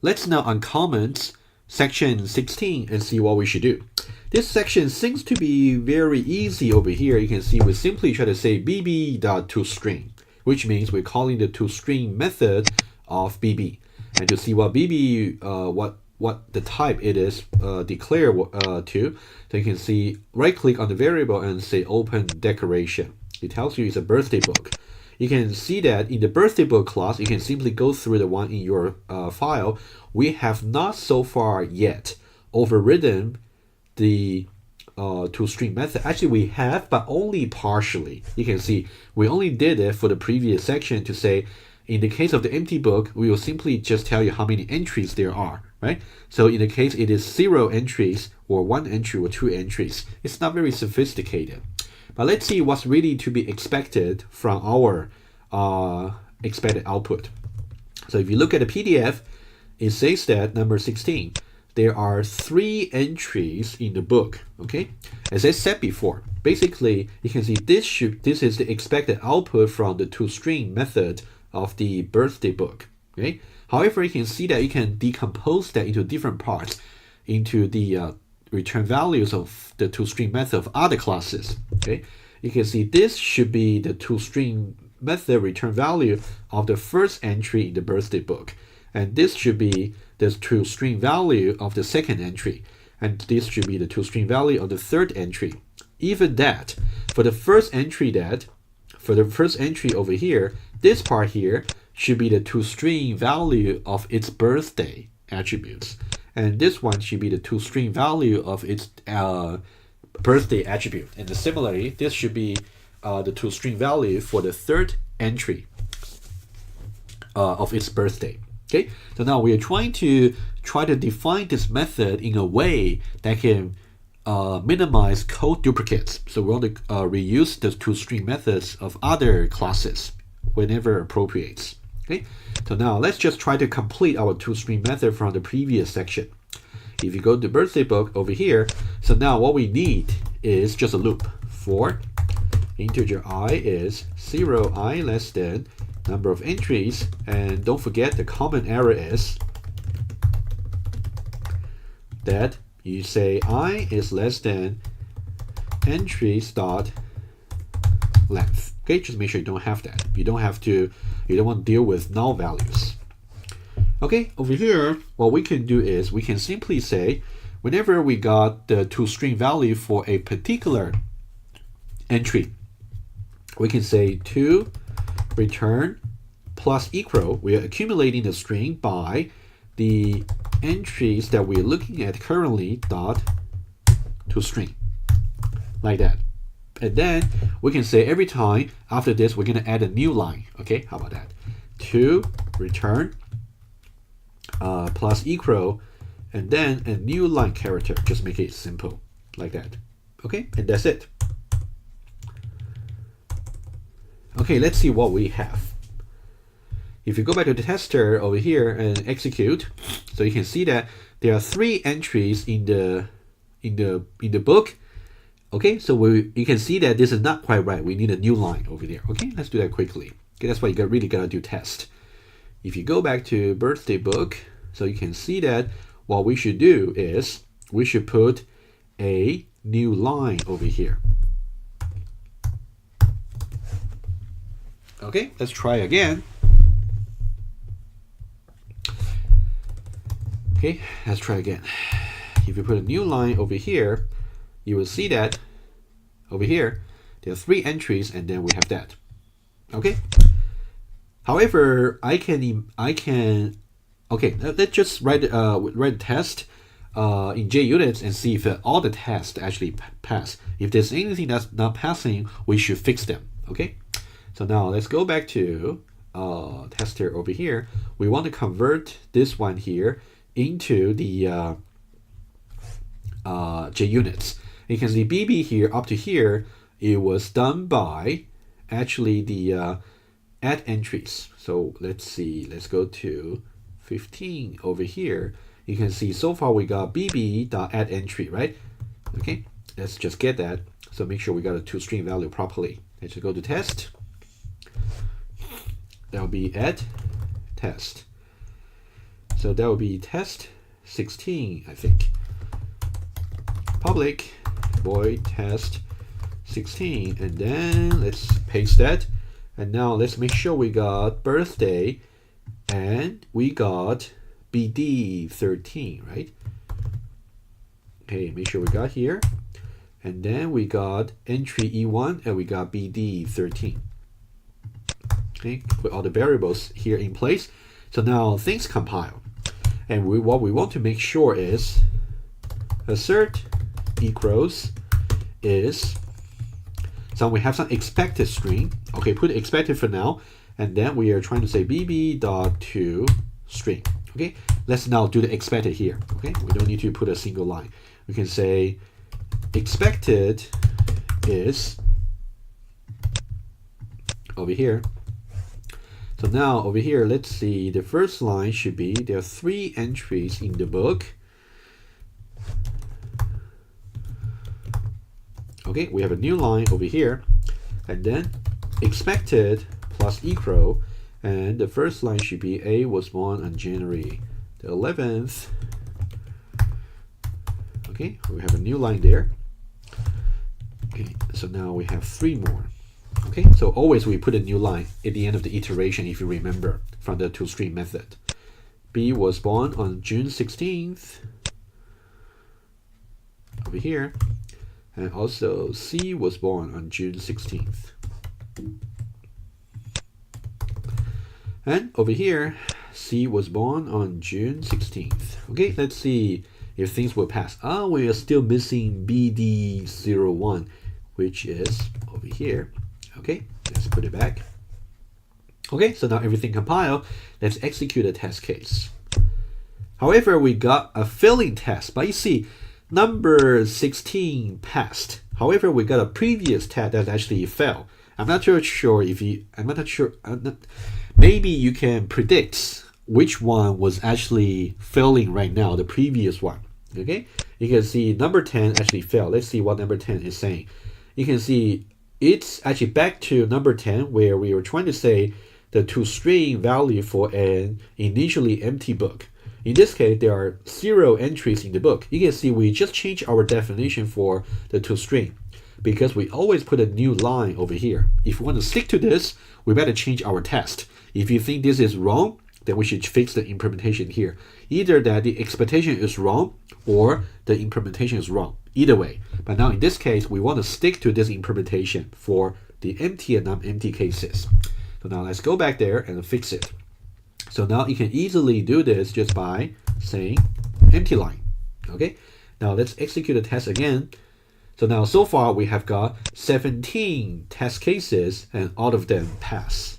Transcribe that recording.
Let's now uncomment section 16 and see what we should do. This section seems to be very easy over here. You can see we simply try to say bb.toString, which means we're calling the toString method of bb. And to see what bb, what the type it is declared to, so you can see right click on the variable and say open decoration. It tells you it's a birthday book. You can see that in the birthday book class, you can simply go through the one in your file. We have not so far yet overridden the toString method. Actually, we have, but only partially. You can see we only did it for the previous section to say, in the case of the empty book, we will simply just tell you how many entries there are, right? So in the case it is 0 entries or 1 entry or 2 entries, it's not very sophisticated. But let's see what's really to be expected from our expected output. So if you look at the PDF, it says that number 16, there are 3 entries in the book. Okay, as I said before, basically you can see this is the expected output from the toString method of the birthday book. Okay, however, you can see that you can decompose that into different parts, into the return values of the toString method of other classes. Okay, you can see this should be the toString method return value of the first entry in the birthday book, and this should be the toString value of the second entry, and this should be the toString value of the third entry. Even that, for the first entry over here, this part here should be the toString value of its birthday attributes, and this one should be the toString value of its birthday attribute. And similarly, this should be the toString value for the third entry of its birthday. Okay, so now we are trying to define this method in a way that can minimize code duplicates. So we want to reuse the toString methods of other classes whenever appropriate. Okay, so now let's just try to complete our toString method from the previous section. If you go to birthday book over here, so now what we need is just a loop for integer I is 0, I less than number of entries, and don't forget the common error is that you say I is less than entries dot length. Okay, just make sure you don't have that. You don't want to deal with null values. Okay, over here, what we can do is we can simply say whenever we got the toString value for a particular entry, we can say to return plus equal. We are accumulating the string by the entries that we're looking at currently dot toString, like that. And then we can say every time after this we're going to add a new line. Okay, how about that? To return plus equal, and then a new line character. Just make it simple like that. Okay, and that's it. Okay, let's see what we have. If you go back to the tester over here and execute, so you can see that there are 3 entries in the book. Okay, so you can see that this is not quite right. We need a new line over there. Okay, let's do that quickly. Okay, that's why you really gotta do test. If you go back to birthday book, so you can see that what we should do is we should put a new line over here. Okay, let's try again. Okay, let's try again. If you put a new line over here, you will see that over here there are 3 entries, and then we have that. Okay. However, I can okay. Let's just write a test in JUnits and see if all the tests actually pass. If there's anything that's not passing, we should fix them. Okay. So now let's go back to tester over here. We want to convert this one here into the JUnits. You can see BB here up to here, it was done by actually the add entries. So let's see, let's go to 15 over here. You can see so far we got bb.add entry, right? Okay, let's just get that. So make sure we got a toString value properly. Let's go to test. That'll be add test. So that would be test 16, I think. Public void test 16, and then let's paste that. And now let's make sure we got birthday and we got BD13, right? Okay, make sure we got here. And then we got entry E1 and we got BD13. Okay, put all the variables here in place. So now things compile. And what we want to make sure is assert equals is, so we have some expected string. Okay, put expected for now. And then we are trying to say bb.toString. Okay, let's now do the expected here. Okay, we don't need to put a single line. We can say expected is over here. So now over here, let's see, the first line should be, there are 3 entries in the book. Okay, we have a new line over here, and then expected plus equal, and the first line should be A was born on January the 11th. Okay, we have a new line there. Okay, so now we have 3 more. Okay, so always we put a new line at the end of the iteration, if you remember from the toString method. B was born on June 16th over here, and also C was born on June 16th. And over here, C was born on June 16th. Okay, let's see if things will pass. We are still missing BD01, which is over here. Okay, let's put it back. Okay, so now everything compiled. Let's execute a test case. However, we got a failing test, but you see, number 16 passed. However, we got a previous test that actually failed. I'm not sure if you, maybe you can predict which one was actually failing right now, the previous one. Okay, you can see number 10 actually failed. Let's see what number 10 is saying. You can see it's actually back to number 10, where we were trying to say the toString value for an initially empty book. In this case, there are 0 entries in the book. You can see we just changed our definition for the toString because we always put a new line over here. If we want to stick to this, we better change our test. If you think this is wrong, then we should fix the implementation here. Either that the expectation is wrong or the implementation is wrong. Either way. But now in this case, we want to stick to this implementation for the empty and non-empty cases. So now let's go back there and fix it. So now you can easily do this just by saying empty line. Okay, now let's execute the test again. So now so far we have got 17 test cases and all of them pass.